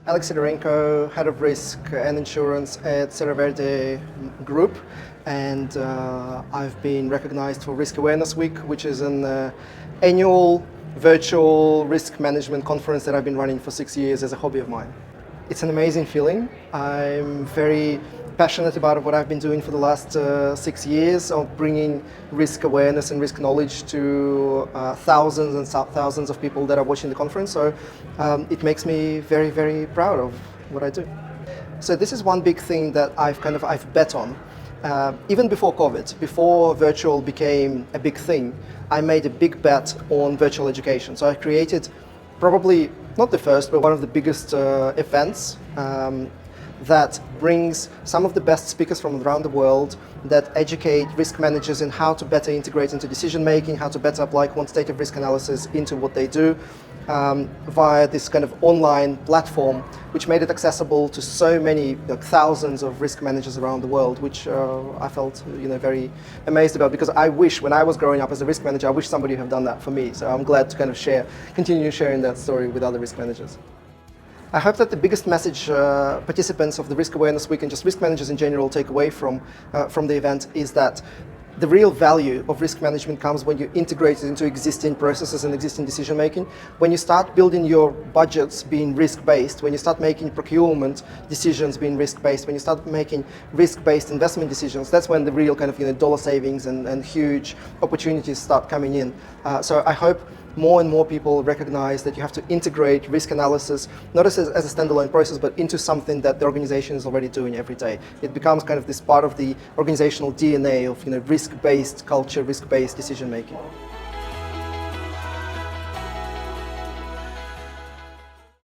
Alex Sidorenko, Head of Risk and Insurance at Serra Verde Group, and I've been recognized for Risk Awareness Week, which is an annual virtual risk management conference that I've been running for 6 years as a hobby of mine. It's an amazing feeling. I'm very passionate about what I've been doing for the last 6 years of bringing risk awareness and risk knowledge to thousands and thousands of people that are watching the conference. So it makes me very, very proud of what I do. So this is one big thing that I've bet on. Even before COVID, before virtual became a big thing, I made a big bet on virtual education. So I created probably not the first, but one of the biggest events that brings some of the best speakers from around the world that educate risk managers in how to better integrate into decision making, how to better apply quantitative risk analysis into what they do via this kind of online platform, which made it accessible to so many thousands of risk managers around the world, which I felt very amazed about, because I wish when I was growing up as a risk manager, I wish somebody would have done that for me. So I'm glad to continue sharing that story with other risk managers. I hope that the biggest message participants of the Risk Awareness Week and just risk managers in general take away from the event is that the real value of risk management comes when you integrate it into existing processes and existing decision making. When you start building your budgets being risk-based, when you start making procurement decisions being risk-based, when you start making risk-based investment decisions, that's when the real dollar savings and huge opportunities start coming in. So I hope more and more people recognize that you have to integrate risk analysis, not as a standalone process, but into something that the organization is already doing every day. It becomes this part of the organizational DNA of risk-based culture, risk-based decision making.